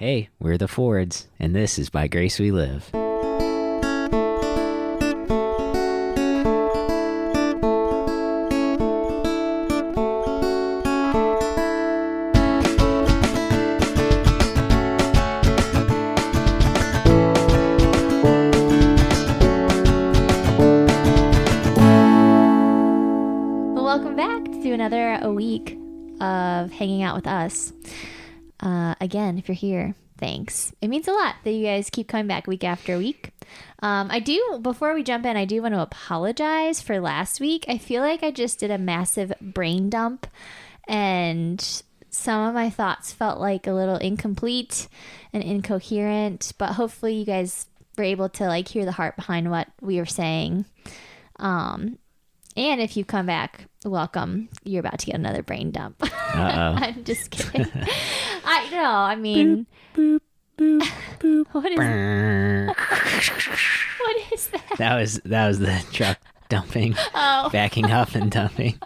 Hey, we're the Fords, and this is By Grace We Live. Welcome back to another week of hanging out with us. Again, if you're here, thanks. It means a lot that you guys keep coming back week after week. Before we jump in, I do want to apologize for last week. I feel like I just did a massive brain dump and some of my thoughts felt like a little incomplete and incoherent, but hopefully you guys were able to hear the heart behind what we were saying. And if you come back, welcome. You're about to get another brain dump. I'm just kidding. I know. I mean, boop, boop, boop, what is that? That was the truck dumping, backing up and dumping.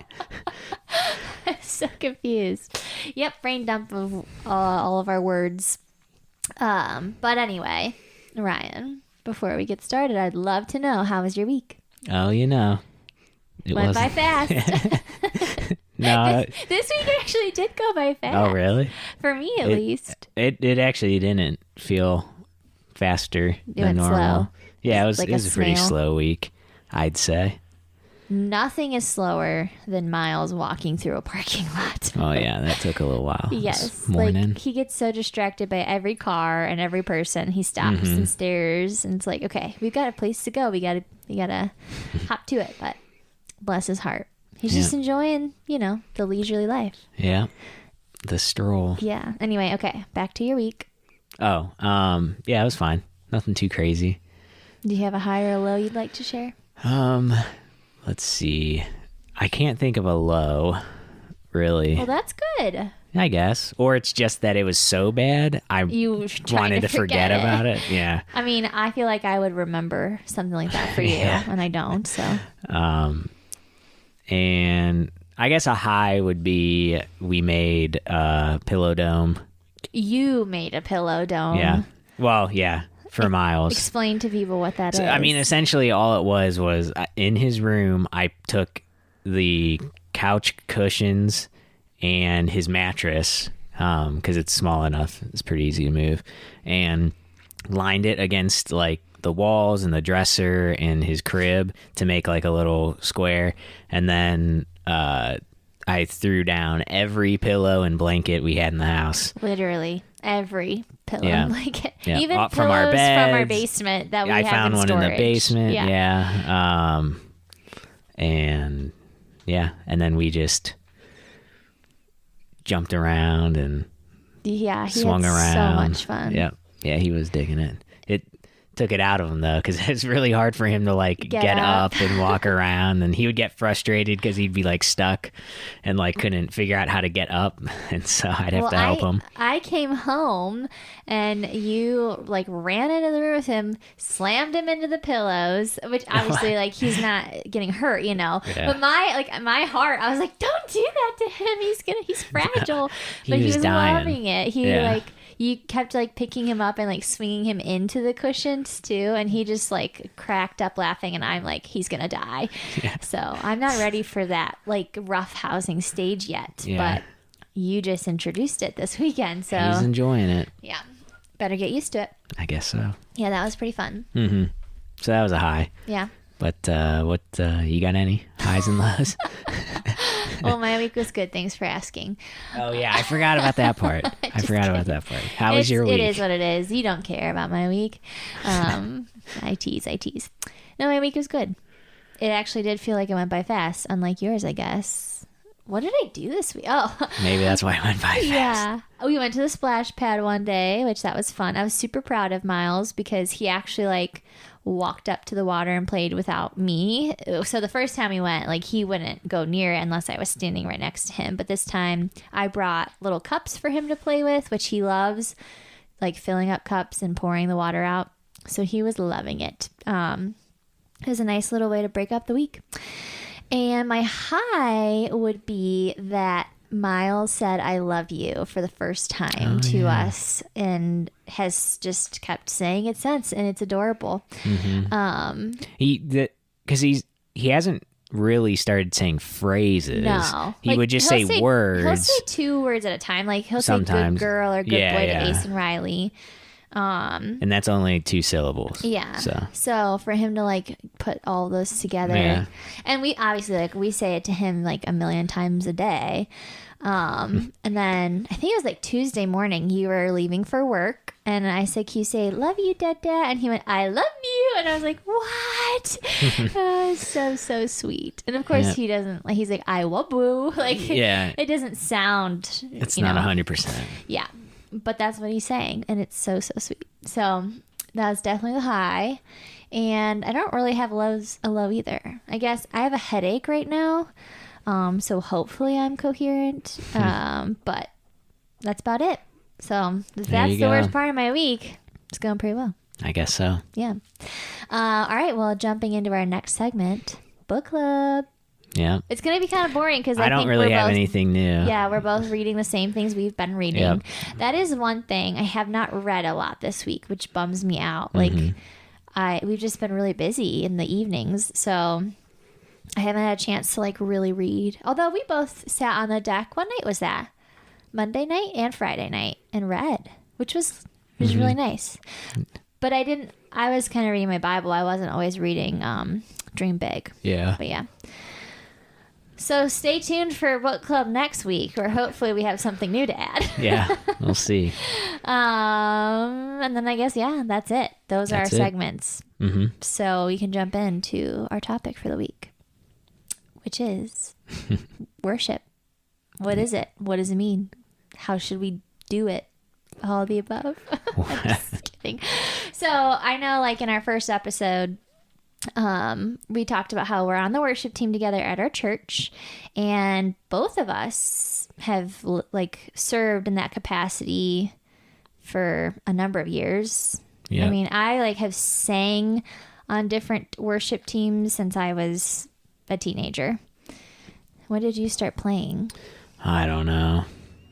I'm so confused. Yep, brain dump of all of our words. But anyway, Ryan, before we get started, I'd love to know, how was your week? Oh, it went by fast. No, this week actually did go by fast. Oh, really? For me, at least. It actually didn't feel faster than normal. Slow. Yeah, it was like a pretty slow week, I'd say. Nothing is slower than Miles walking through a parking lot. Oh yeah, that took a little while. Yes, this morning. He gets so distracted by every car and every person. He stops and stares, and it's like, okay, we've got a place to go. We gotta hop to it. But bless his heart, he's just enjoying, the leisurely life. Yeah, the stroll. Yeah. Anyway, okay, back to your week. Oh, yeah, it was fine. Nothing too crazy. Do you have a high or a low you'd like to share? Let's see. I can't think of a low, really. Well, that's good. I guess. Or it's just that it was so bad, you wanted to forget about it. Yeah. I mean, I feel like I would remember something like that for you, and I don't, so. And I guess a high would be we made a pillow dome. You made a pillow dome. Yeah. Well, yeah. For Miles. Explain to people what that is. I mean, essentially all it was in his room, I took the couch cushions and his mattress, because it's small enough, it's pretty easy to move, and lined it against the walls and the dresser and his crib to make a little square. And then I threw down every pillow and blanket we had in the house. Literally every pillow and blanket. Yeah. Even pillows from our beds, from our basement that we have in storage. I found one in the basement. Yeah. And yeah. And then we just jumped around and swung around. So much fun. Yeah. Yeah, he was digging it. It took it out of him though, because it's really hard for him to get up and walk around, and he would get frustrated because he'd be stuck and couldn't figure out how to get up, and so I'd have to help him. I came home and you ran into the room with him, slammed him into the pillows, which obviously he's not getting hurt, Yeah. But my heart, I was like, don't do that to him. He's fragile. But he was loving it. You kept picking him up and swinging him into the cushions too, and he just cracked up laughing, and I'm he's gonna die. Yeah. So I'm not ready for that rough housing stage yet. Yeah. But you just introduced it this weekend, so he's enjoying it. Yeah, better get used to it. I guess so. Yeah, that was pretty fun. Mm-hmm. So that was a high. Yeah. But what you got any highs and lows? Well, my week was good. Thanks for asking. Oh, yeah. I forgot about that part. About that part. How was your week? It is what it is. You don't care about my week. I tease. No, my week was good. It actually did feel like it went by fast, unlike yours, I guess. What did I do this week? Oh. Maybe that's why it went by fast. Yeah. We went to the splash pad one day, which that was fun. I was super proud of Miles because he actually walked up to the water and played without me. So the first time we went, he wouldn't go near it unless I was standing right next to him. But this time I brought little cups for him to play with, which he loves, filling up cups and pouring the water out. So he was loving it. It was a nice little way to break up the week. And my high would be that Miles said "I love you" for the first time to us, and has just kept saying it since, and it's adorable. Because he hasn't really started saying phrases. No, he would just say words. He'll say 2 words at a time. Like he'll say "good girl" or "good boy" to Ace and Riley. And that's only 2 syllables. Yeah. So for him to like put all those together, and we obviously like we say it to him like a million times a day. And then I think it was like Tuesday morning, you were leaving for work, and I said, "Can you say love you, Dada?" And he went, "I love you," and I was like, "What?" So sweet. And of course he doesn't like. He's like, "I waboo," like it doesn't sound. It's not 100%. Yeah. But that's what he's saying, and it's so sweet. So that was definitely the high, and I don't really have a low either. I guess I have a headache right now, so hopefully I'm coherent. But that's about it. So if that's the worst part of my week, it's going pretty well. I guess so. Yeah. All right. Well, jumping into our next segment, book club. Yeah. It's going to be kind of boring because I don't really have anything new. Yeah, we're both reading the same things we've been reading. Yep. That is one thing. I have not read a lot this week, which bums me out. Like, we've just been really busy in the evenings, so I haven't had a chance to like really read. Although we both sat on the deck. What night was that? Monday night and Friday night and read, which was really nice. But I was kind of reading my Bible. I wasn't always reading Dream Big. Yeah. But yeah. So stay tuned for book club next week, where hopefully we have something new to add. Yeah, we'll see. And then I guess, that's it. Those are our segments. So we can jump into our topic for the week, which is worship. What is it? What does it mean? How should we do it? All of the above. I'm just kidding. So I know like in our first episode, we talked about how we're on the worship team together at our church, and both of us have like served in that capacity for a number of years. I mean, I like have sang on different worship teams since I was a teenager. When did you start playing? I don't know.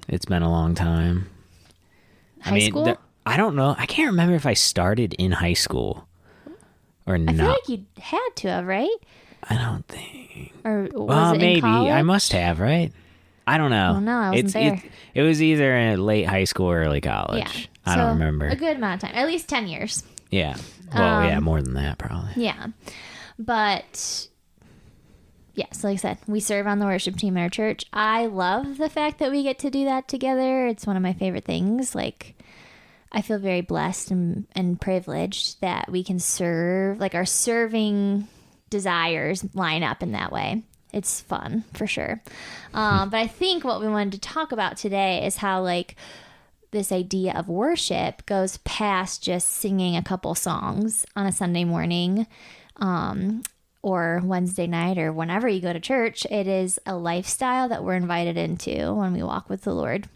It's been a long time. High school? I don't know. I can't remember if I started in high school. Or not. I feel like you had to have, right? I don't think. Or was it maybe. in college? I must have, right? I don't know. Well, no, I wasn't there. It was either in late high school or early college. Yeah. I don't remember. A good amount of time. At least 10 years. Yeah. Well, more than that, probably. Yeah. But, so like I said, we serve on the worship team at our church. I love the fact that we get to do that together. It's one of my favorite things. Like, I feel very blessed and privileged that we can serve, like our serving desires line up in that way. It's fun for sure. But I think what we wanted to talk about today is how like this idea of worship goes past just singing a couple songs on a Sunday morning, or Wednesday night, or whenever you go to church. It is a lifestyle that we're invited into when we walk with the Lord.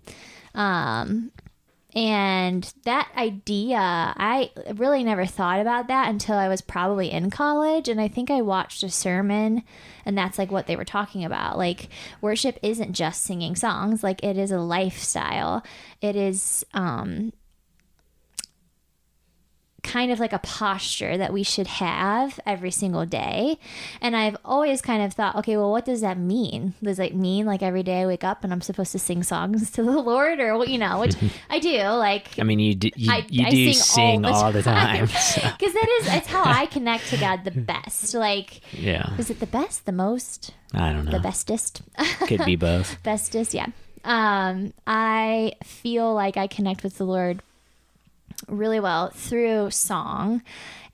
And that idea, I really never thought about that until I was probably in college. And I think I watched a sermon, and that's like what they were talking about. Like, worship isn't just singing songs. Like, it is a lifestyle. It is kind of like a posture that we should have every single day. And I've always kind of thought, okay, well, what does that mean? Does it mean like every day I wake up and I'm supposed to sing songs to the Lord, or which I do. Like, I mean, you do sing all the time. Because it's how I connect to God the best. Like, is it the best, the most? I don't know. The bestest? Could be both. Bestest, yeah. I feel like I connect with the Lord really well through song,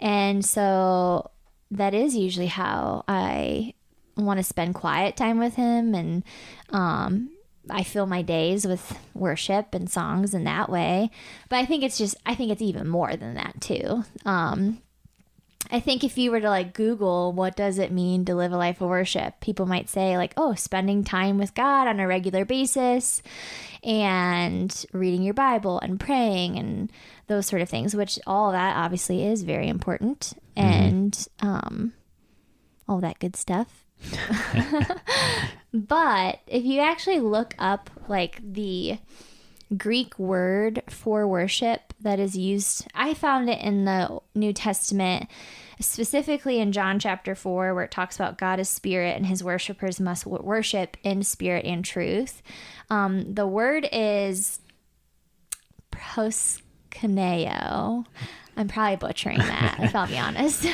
and so that is usually how I want to spend quiet time with him, and I fill my days with worship and songs in that way. But I think it's even more than that too. I think if you were to like Google what does it mean to live a life of worship, people might say like, oh, spending time with God on a regular basis and reading your Bible and praying and those sort of things, which all of that obviously is very important, and all that good stuff. But if you actually look up like the Greek word for worship that is used, I found it in the New Testament, specifically in John chapter 4, where it talks about God is spirit and his worshipers must worship in spirit and truth. The word is proskuneo. I'm probably butchering that, if I'll be honest.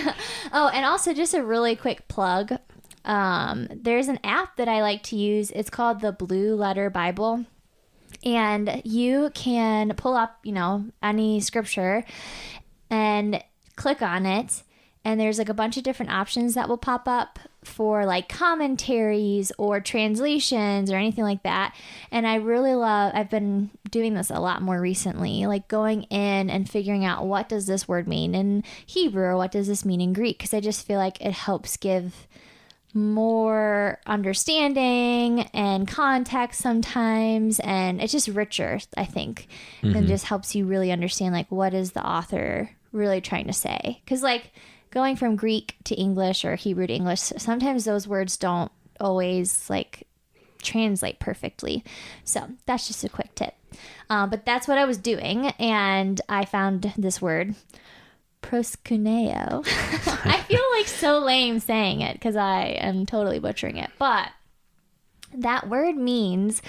Oh, and also just a really quick plug. There's an app that I like to use. It's called the Blue Letter Bible. And you can pull up, any scripture and click on it. And there's like a bunch of different options that will pop up for like commentaries or translations or anything like that. And I've been doing this a lot more recently, like going in and figuring out what does this word mean in Hebrew or what does this mean in Greek? Because I just feel like it helps give more understanding and context sometimes, and it's just richer, I think, and just helps you really understand like what is the author really trying to say. Because like going from Greek to English or Hebrew to English, sometimes those words don't always like translate perfectly. So that's just a quick tip. But that's what I was doing, and I found this word proskuneo. I feel like so lame saying it because I am totally butchering it, but that word means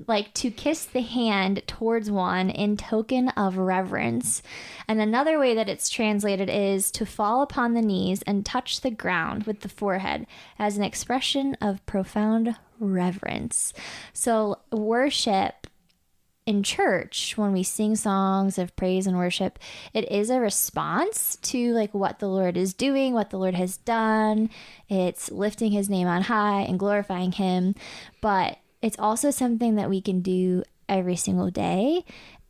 like to kiss the hand towards one in token of reverence. And another way that it's translated is to fall upon the knees and touch the ground with the forehead as an expression of profound reverence. So worship in church, when we sing songs of praise and worship, it is a response to like what the Lord is doing, what the Lord has done. It's lifting his name on high and glorifying him. But it's also something that we can do every single day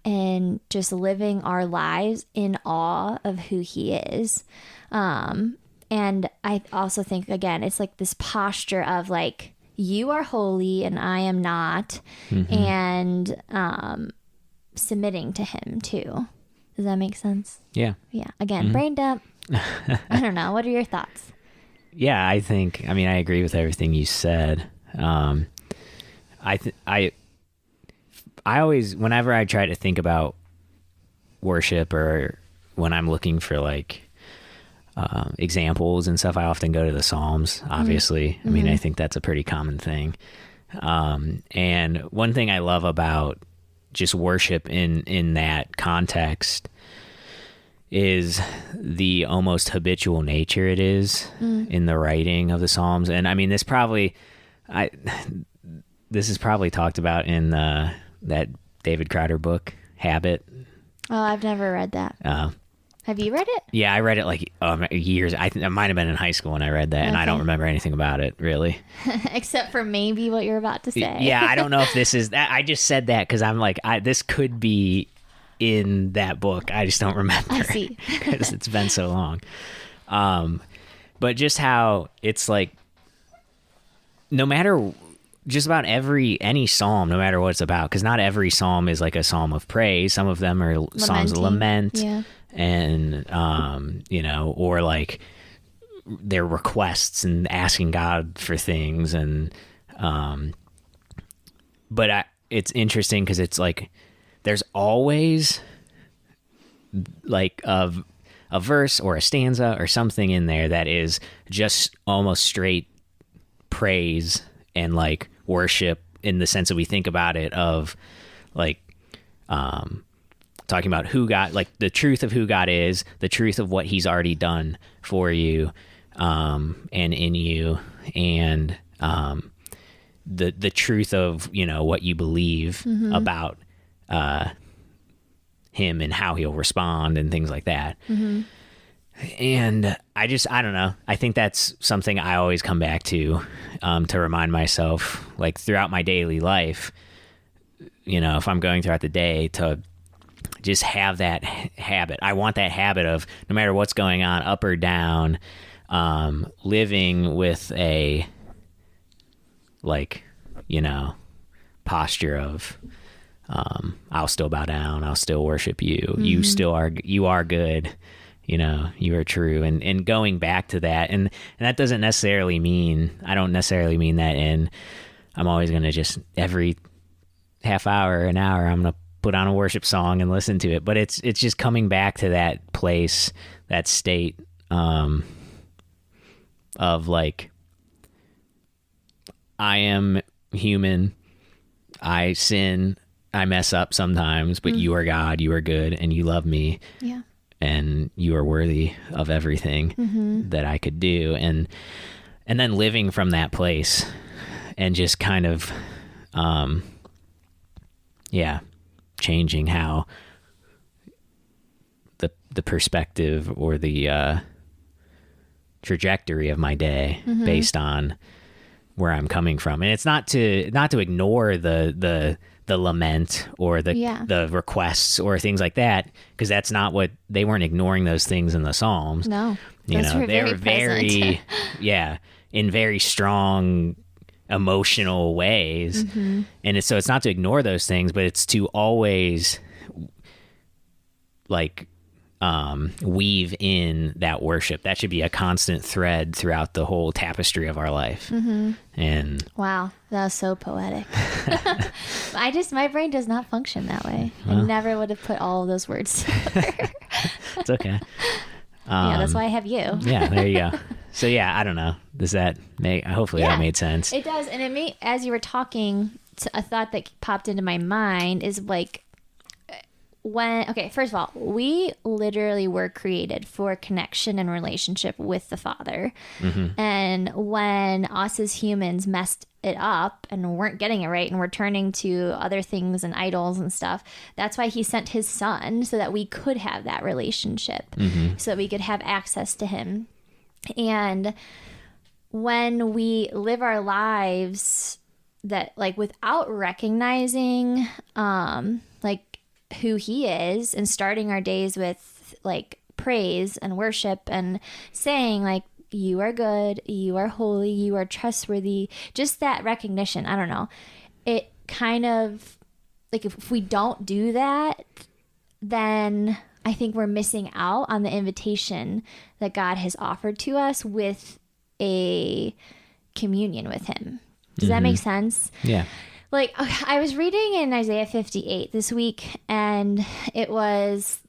and just living our lives in awe of who he is. And I also think, again, it's like this posture of like, you are holy and I am not, and submitting to him too. Does that make sense? Yeah. Yeah. Again, brain dump. I don't know. What are your thoughts? Yeah, I agree with everything you said. I always, whenever I try to think about worship or when I'm looking for like examples and stuff, I often go to the Psalms, obviously. I mean, I think that's a pretty common thing. And one thing I love about just worship in that context is the almost habitual nature it is in the writing of the Psalms. And I mean, this is probably talked about in that David Crowder book, Habit. Oh, I've never read that. Have you read it? Yeah, I read it like years. I think I might have been in high school when I read that, and I don't remember anything about it really, except for maybe what you're about to say. Yeah, I don't know if this is that. I just said that because I'm like, this could be in that book. I just don't remember. I see, because it's been so long. But just how it's like, no matter. Just about any psalm, no matter what it's about, because not every psalm is like a psalm of praise. Some of them are psalms of lament, and or like their requests and asking God for things, and but it's interesting because it's like there's always like a verse or a stanza or something in there that is just almost straight praise and like worship in the sense that we think about it of like talking about who God, like the truth of who God is, the truth of what he's already done for you and in you, and the truth of what you believe about him and how he'll respond and things like that. And I don't know. I think that's something I always come back to remind myself, like throughout my daily life, if I'm going throughout the day, to just have that habit. I want that habit of no matter what's going on, up or down, living with a, like, posture of, I'll still bow down. I'll still worship you. You are good. you are true, and going back to that, and that doesn't necessarily mean, I don't necessarily mean that in, I'm always going to just every half hour, an hour, I'm going to put on a worship song and listen to it. But it's just coming back to that place, that state, of like, I am human, I sin, I mess up sometimes, but you are God, you are good, and you love me. Yeah. And you are worthy of everything that I could do. And then living from that place and just kind of, changing how the perspective or the trajectory of my day based on where I'm coming from. And it's not to ignore the lament or the requests or things like that, because that's not what, they weren't ignoring those things in the Psalms. No, they were very in very strong emotional ways. And so it's not to ignore those things, but it's to always like weave in that worship. That should be a constant thread throughout the whole tapestry of our life. And wow, that was so poetic. My brain does not function that way. I never would have put all of those words together. It's okay. That's why I have you. Yeah, there you go. So I don't know. Does that make, hopefully that made sense. It does. And as you were talking, a thought that popped into my mind is like, first of all, we literally were created for connection and relationship with the Father. And when us as humans messed it up and weren't getting it right and we're turning to other things and idols and stuff, that's why he sent his son, so that we could have that relationship, so that we could have access to him. And when we live our lives that like without recognizing like who he is, and starting our days with like praise and worship and saying like, you are good, you are holy, you are trustworthy, just that recognition, I don't know, it kind of like, if we don't do that, then I think we're missing out on the invitation that God has offered to us with a communion with him. Does that make sense? Yeah. Like, I was reading in Isaiah 58 this week, and it was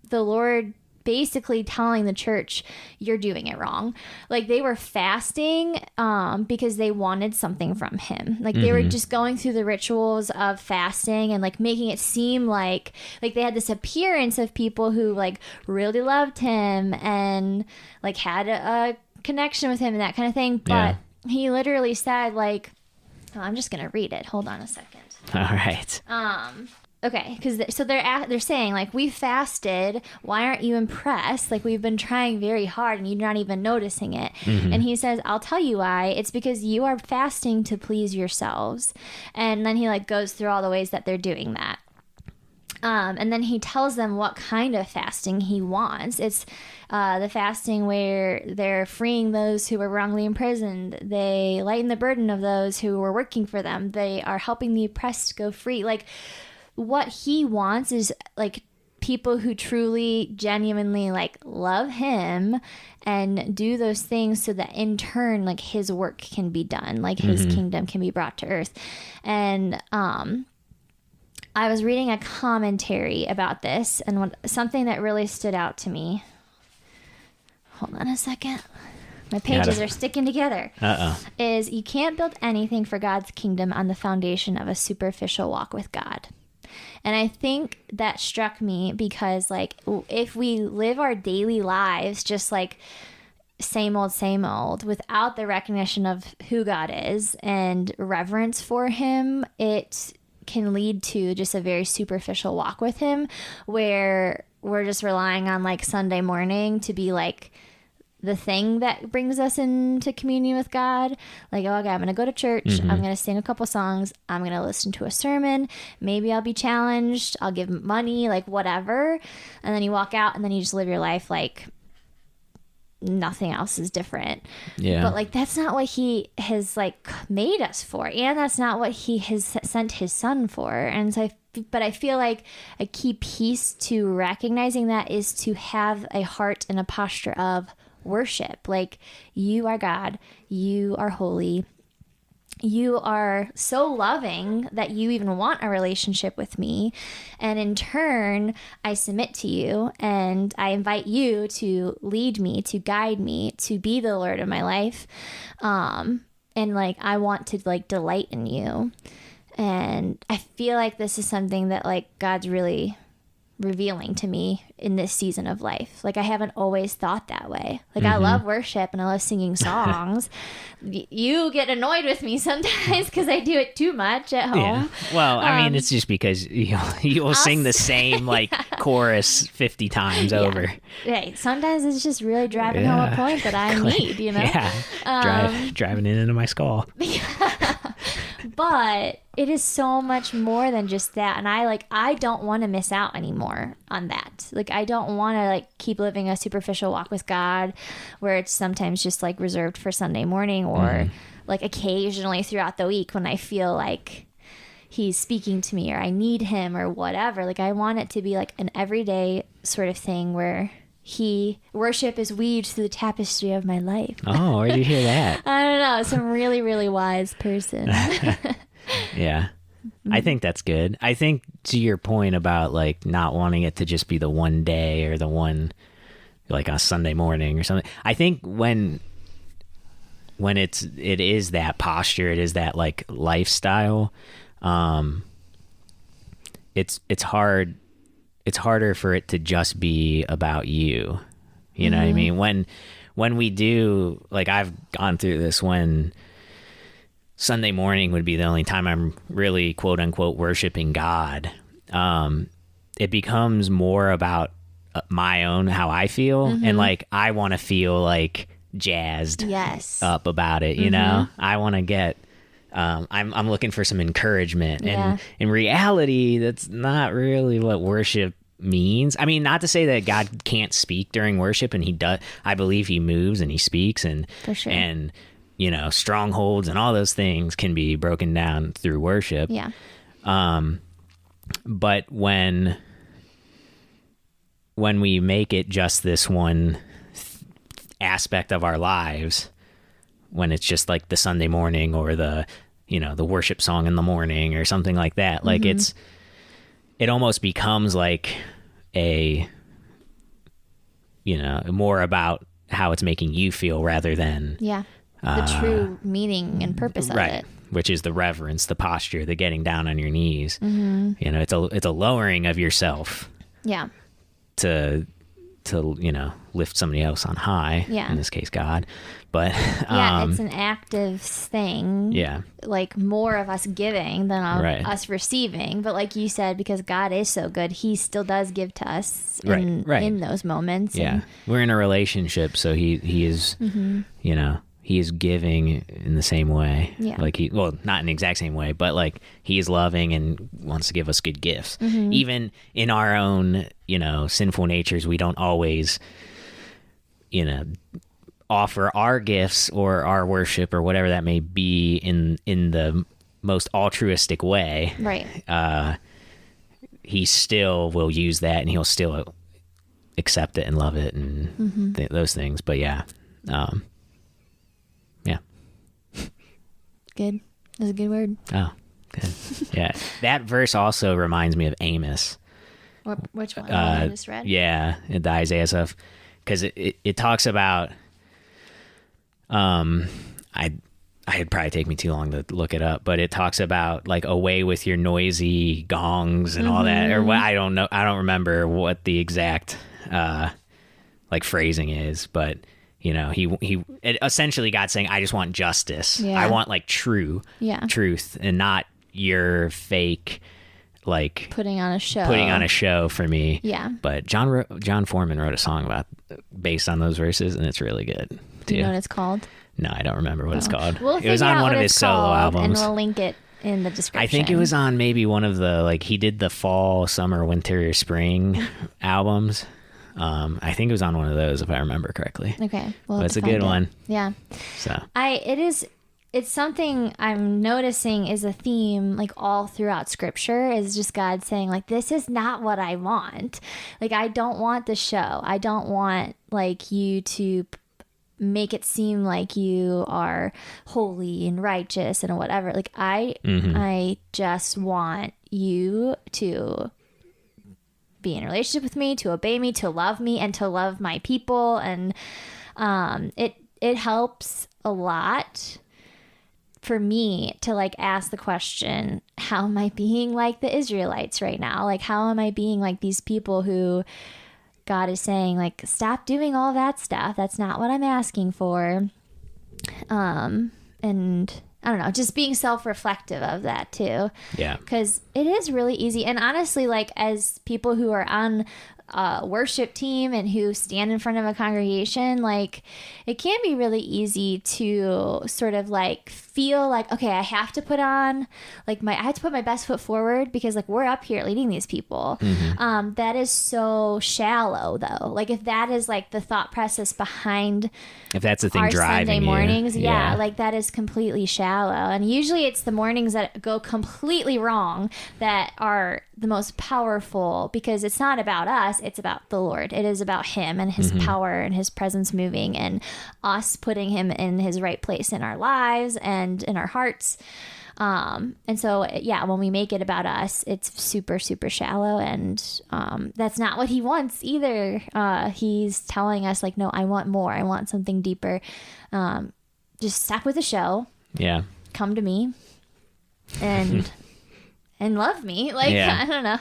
the Lord basically telling the church, you're doing it wrong. Like, they were fasting because they wanted something from him. Like, they were just going through the rituals of fasting and like making it seem like they had this appearance of people who like really loved him and like had a connection with him and that kind of thing. But he literally said like, I'm just going to read it. Hold on a second. All right. Okay, because they're saying like, we fasted. Why aren't you impressed? Like, we've been trying very hard and you're not even noticing it. And he says, I'll tell you why. It's because you are fasting to please yourselves. And then he like goes through all the ways that they're doing that. And then he tells them what kind of fasting he wants. It's the fasting where they're freeing those who were wrongly imprisoned. They lighten the burden of those who were working for them. They are helping the oppressed go free. Like, what he wants is like people who truly, genuinely like love him and do those things, so that in turn, like his work can be done, like his kingdom can be brought to earth. And I was reading a commentary about this, and something that really stood out to me. Hold on a second. My pages are sticking together. Is you can't build anything for God's kingdom on the foundation of a superficial walk with God. And I think that struck me because, like, if we live our daily lives just like same old, without the recognition of who God is and reverence for him, it can lead to just a very superficial walk with him, where we're just relying on like Sunday morning to be like the thing that brings us into communion with God. Like, oh, okay, I'm going to go to church. I'm going to sing a couple songs. I'm going to listen to a sermon. Maybe I'll be challenged. I'll give money, like whatever. And then you walk out and then you just live your life like nothing else is different. Yeah. But like, that's not what he has like made us for. And that's not what he has sent his son for. And so but I feel like a key piece to recognizing that is to have a heart and a posture of worship. Like, you are God, you are holy, you are so loving that you even want a relationship with me. And in turn, I submit to you and I invite you to lead me, to guide me, to be the Lord of my life. And like, I want to like delight in you. And I feel like this is something that like God's really revealing to me in this season of life. Like, I haven't always thought that way. Like, I love worship and I love singing songs. You get annoyed with me sometimes because I do it too much at home. Yeah. Well, I mean, it's just because you will sing the same like chorus 50 times over. Right. Sometimes it's just really driving home a point that I need, you know? Yeah. Driving it into my skull. But it is so much more than just that. And I don't want to miss out anymore on that. Like, I don't want to like keep living a superficial walk with God where it's sometimes just like reserved for Sunday morning or like occasionally throughout the week when I feel like he's speaking to me or I need him or whatever. Like, I want it to be like an everyday sort of thing where worship is weaved through the tapestry of my life. Oh, where'd you hear that? I don't know. Some really, really wise person. Yeah. I think that's good. I think to your point about like not wanting it to just be the one day or the one like on a Sunday morning or something. I think when it is that posture, it is that like lifestyle. It's harder for it to just be about you. You know what I mean? When we do, like, I've gone through this when Sunday morning would be the only time I'm really quote unquote worshiping God. It becomes more about my own, how I feel. And like, I want to feel like jazzed up about it. You know, I want to get, I'm looking for some encouragement, and in reality, that's not really what worship means. I mean, not to say that God can't speak during worship, and he does. I believe he moves and he speaks, and for sure. And you know, strongholds and all those things can be broken down through worship. Yeah. But when we make it just this one aspect of our lives, when it's just like the Sunday morning or the, you know, the worship song in the morning or something like that, like it almost becomes like a, you know, more about how it's making you feel rather than the true meaning and purpose of it, which is the reverence, the posture, the getting down on your knees. You know, it's a lowering of yourself to you know, lift somebody else on high, in this case God. But it's an active thing, like more of us giving than us receiving. But like you said, because God is so good, he still does give to us in those moments. And we're in a relationship, so he is you know, he is giving in the same way. Like not in the exact same way, but like he is loving and wants to give us good gifts. Even in our own, you know, sinful natures, we don't always, you know, offer our gifts or our worship or whatever that may be in the most altruistic way. He still will use that, and he'll still accept it and love it and those things. But good. That's a good word. Oh, good. Yeah. That verse also reminds me of Amos. Which one? I just read? Yeah, the Isaiah stuff. Because it talks about, it'd probably take me too long to look it up, but it talks about like away with your noisy gongs and all that, or what, I don't know. I don't remember what the exact, like phrasing is, but you know, it essentially got saying, I just want justice. I want like truth and not your fake, like putting on a show for me. But John Foreman wrote a song based on those verses, and it's really good too. Do you know what it's called? No, I don't remember what it's called. It was on one of his solo albums, and we'll link it in the description. I think it was on maybe one of the, like, he did the fall, summer, winter, spring albums. I think it was on one of those, if I remember correctly. Okay. Well, it's a good one. Yeah. So it's something I'm noticing is a theme like all throughout scripture is just God saying like, this is not what I want. Like, I don't want the show. I don't want like you to make it seem like you are holy and righteous and whatever. Like I just want you to be in a relationship with me, to obey me, to love me, and to love my people. And it helps a lot for me to like ask the question, how am I being like the Israelites right now? Like, how am I being like these people who God is saying like, stop doing all that stuff. That's not what I'm asking for. And I don't know, just being self-reflective of that too. Yeah. Because it is really easy. And honestly, like as people who are on a worship team and who stand in front of a congregation, like it can be really easy to sort of like feel like, okay, I have to put on like I have to put my best foot forward because like we're up here leading these people. That is so shallow though. Like if that is like the thought process behind if that's the thing our driving Sunday you. mornings, yeah, like that is completely shallow. And usually it's the mornings that go completely wrong that are the most powerful because it's not about us, it's about the Lord. It is about him and his power and his presence moving and us putting him in his right place in our lives and in our hearts. And so, yeah, when we make it about us, it's super, super shallow. And that's not what he wants either. He's telling us like, no, I want more. I want something deeper. Just stop with the show. Yeah. Come to me and and love me. Like, I don't know.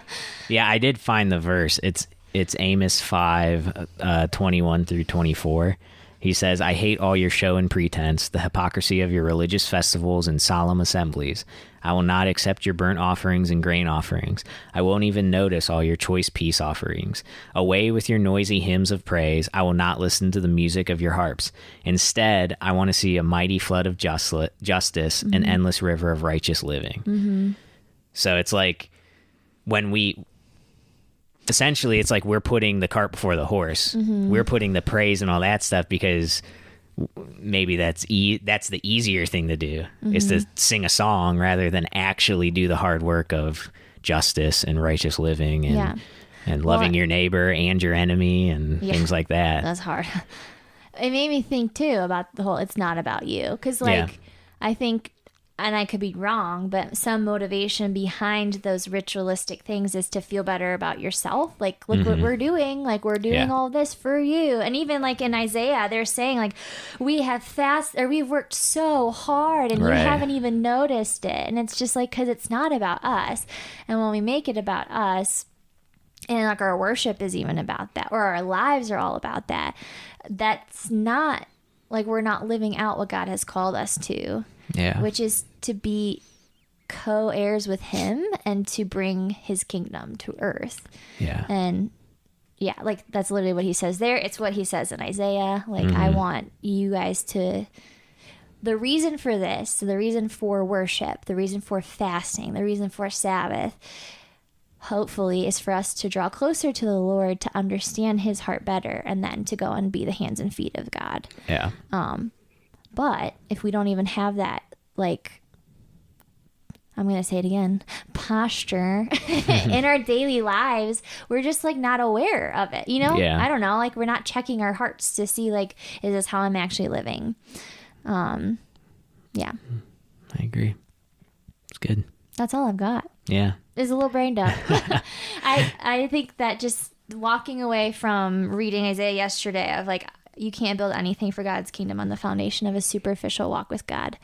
Yeah, I did find the verse. It's Amos 5, 21 through 24. He says, I hate all your show and pretense, the hypocrisy of your religious festivals and solemn assemblies. I will not accept your burnt offerings and grain offerings. I won't even notice all your choice peace offerings. Away with your noisy hymns of praise. I will not listen to the music of your harps. Instead, I want to see a mighty flood of justice, an endless river of righteous living. So it's like essentially it's like we're putting the cart before the horse. We're putting the praise and all that stuff because maybe that's the easier thing to do is to sing a song rather than actually do the hard work of justice and righteous living and loving your neighbor and your enemy and things like that. That's hard. It made me think too about the whole it's not about you because I think, and I could be wrong, but some motivation behind those ritualistic things is to feel better about yourself. Like, look what we're doing. Like, we're doing all this for you. And even like in Isaiah, they're saying like, we've worked so hard and you haven't even noticed it. And it's just like, cause it's not about us. And when we make it about us, and like our worship is even about that, or our lives are all about that, that's not like, we're not living out what God has called us to. Yeah. Which is to be co-heirs with him and to bring his kingdom to earth. Yeah. And yeah, like that's literally what he says there. It's what he says in Isaiah. Like, I want you guys to, the reason for this, the reason for worship, the reason for fasting, the reason for Sabbath, hopefully is for us to draw closer to the Lord, to understand his heart better, and then to go and be the hands and feet of God. Yeah. But if we don't even have that, like, I'm going to say it again, posture in our daily lives, we're just like not aware of it, you know? Yeah. I don't know. Like, we're not checking our hearts to see like, is this how I'm actually living? Yeah. I agree. It's good. That's all I've got. Yeah. It's a little brain dump. I think that just walking away from reading Isaiah yesterday of like, you can't build anything for God's kingdom on the foundation of a superficial walk with God.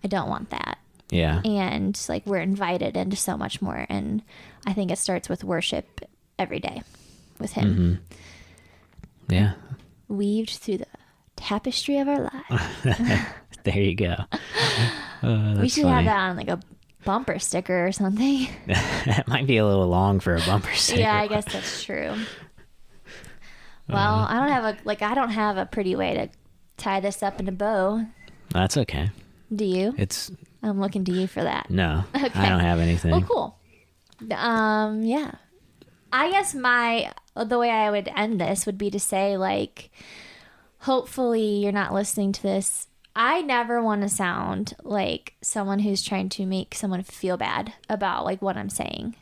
I don't want that. Yeah. And like, we're invited into so much more. And I think it starts with worship every day with him. Yeah. Weaved through the tapestry of our lives. There you go. We should have that on like a bumper sticker or something. That might be a little long for a bumper sticker. Yeah, I guess that's true. Well, I don't have a pretty way to tie this up in a bow. That's okay. Do you? I'm looking to you for that. No, okay. I don't have anything. Oh, cool. Yeah. I guess my the way I would end this would be to say, like, hopefully you're not listening to this. I never want to sound like someone who's trying to make someone feel bad about like what I'm saying.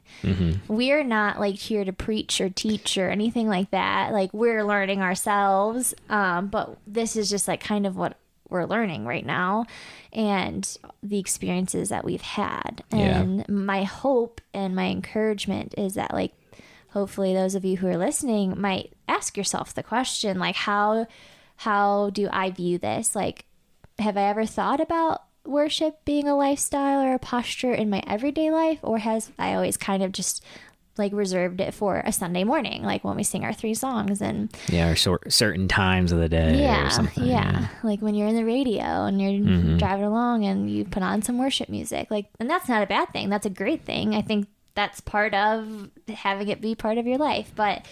We're not like here to preach or teach or anything like that. Like, we're learning ourselves. But this is just like kind of what we're learning right now and the experiences that we've had. And my hope and my encouragement is that, like, hopefully those of you who are listening might ask yourself the question, like, how do I view this? Like, have I ever thought about worship being a lifestyle or a posture in my everyday life? Or has I always kind of just like reserved it for a Sunday morning, like when we sing our 3 songs and or certain times of the day or something. Like when you're in the radio and you're driving along and you put on some worship music, like, and that's not a bad thing. That's a great thing. I think that's part of having it be part of your life. But,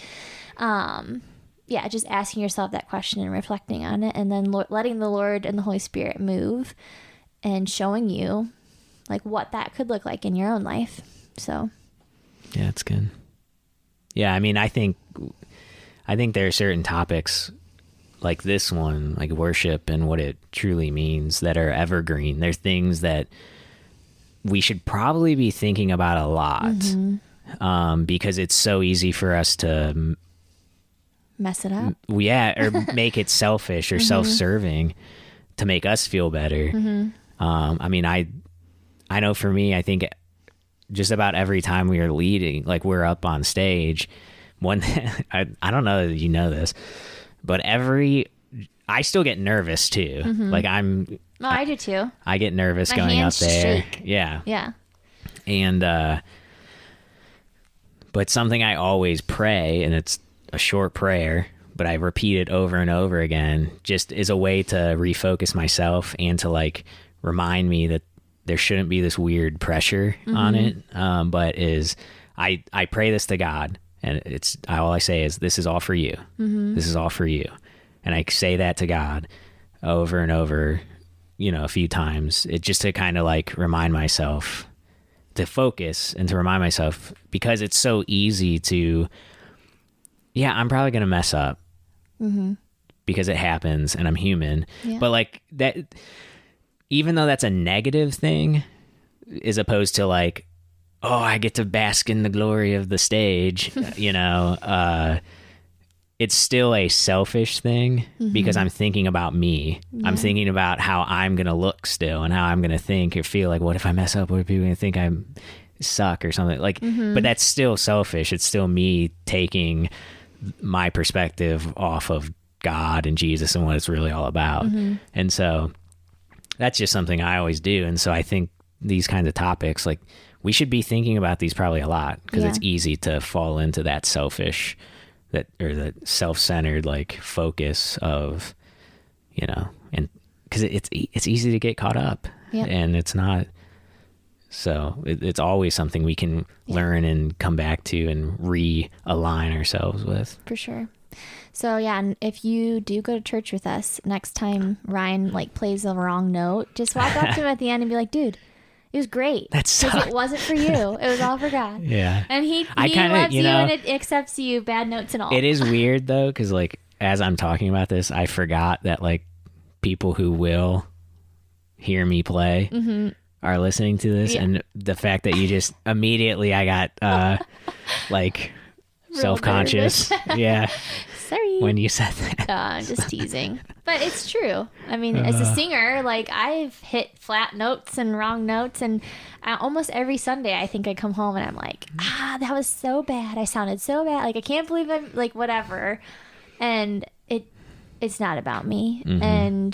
just asking yourself that question and reflecting on it, and then letting the Lord and the Holy Spirit move and showing you like what that could look like in your own life. So, yeah, it's good. Yeah. I mean, I think there are certain topics like this one, like worship and what it truly means, that are evergreen. There's things that we should probably be thinking about a lot, because it's so easy for us to mess it up. Or make it selfish or self-serving to make us feel better. I mean, I know for me, I think just about every time we are leading, like we're up on stage, I don't know that you know this, but I still get nervous too. Like I do too. I get nervous going up there. Shake. Yeah. And, but something I always pray, and it's a short prayer, but I repeat it over and over again, just is a way to refocus myself and to like remind me that there shouldn't be this weird pressure on it. But I pray this to God, and all I say is, this is all for you. This is all for you. And I say that to God over and over, a few times, just to kind of like remind myself to focus and to remind myself, because it's so easy to, I'm probably going to mess up because it happens and I'm human. But like that, even though that's a negative thing, as opposed to like, oh, I get to bask in the glory of the stage, it's still a selfish thing because I'm thinking about me. I'm thinking about how I'm going to look still and how I'm going to think or feel. Like, what if I mess up? What are people going to think I suck or something? Like, but that's still selfish. It's still me taking my perspective off of God and Jesus and what it's really all about. And so that's just something I always do. And so I think these kinds of topics, like, we should be thinking about these probably a lot, because it's easy to fall into that selfish, that self-centered like focus of, and because it's easy to get caught up, and it's not. So it's always something we can learn and come back to and realign ourselves with. For sure. So and if you do go to church with us next time, Ryan like plays the wrong note, just walk up to him at the end and be like, "Dude, it was great. Because it wasn't for you. It was all for God." Yeah. And he loves you and it accepts you, bad notes and all. It is weird though, because like as I'm talking about this, I forgot that like people who will hear me play are listening to this, and the fact that you just immediately, I got like self-conscious. Yeah. Sorry. When you said that. I'm just teasing. But it's true. I mean, as a singer, like I've hit flat notes and wrong notes, and almost every Sunday I think I come home and I'm like, that was so bad. I sounded so bad. Like, I can't believe I'm like, whatever. And it's not about me. And,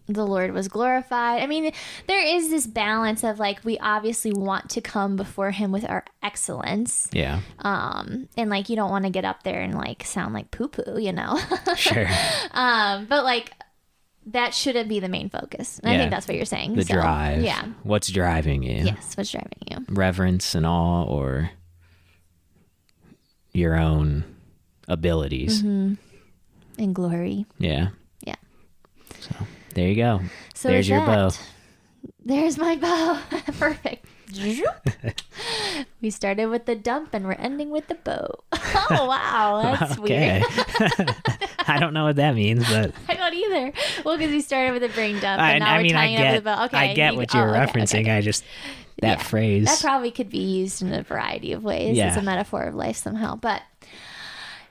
the Lord was glorified. I mean, there is this balance of like, we obviously want to come before him with our excellence. Yeah. And like, you don't want to get up there and like sound like poo-poo, Sure. But like, that shouldn't be the main focus. And I think that's what you're saying. The drive. Yeah. What's driving you? Yes. What's driving you? Reverence and awe, or your own abilities. And glory. Yeah. Yeah. So there you go. So there's your bow. There's my bow. Perfect. We started with the dump and we're ending with the boat. Oh, wow. That's okay. weird. I don't know what that means, but I don't either. Well, because we started with a brain dump and now we're tying it up with a boat. Okay. I get what you're referencing. Okay. I just, that phrase. That probably could be used in a variety of ways. Yeah. It's a metaphor of life somehow. But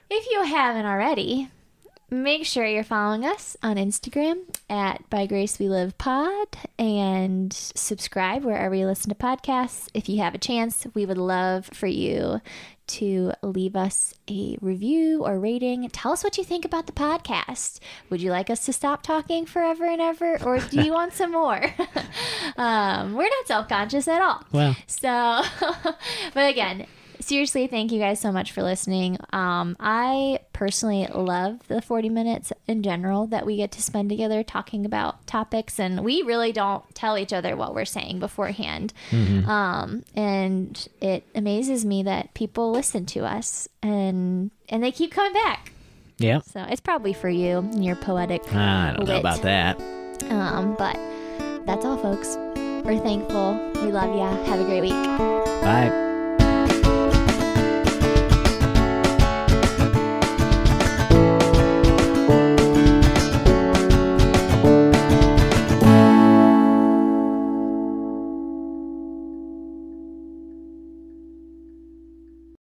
if you haven't already, make sure you're following us on Instagram at By Grace We Live Pod and subscribe wherever you listen to podcasts. If you have a chance, we would love for you to leave us a review or rating. Tell us what you think about the podcast. Would you like us to stop talking forever and ever, or do you want some more? We're not self-conscious at all. Well. So, but again, seriously, thank you guys so much for listening. I personally love the 40 minutes in general that we get to spend together talking about topics, and we really don't tell each other what we're saying beforehand. Mm-hmm. And it amazes me that people listen to us and they keep coming back. Yeah. So it's probably for you and your poetic I don't know about that. But that's all, folks. We're thankful. We love ya. Have a great week. Bye.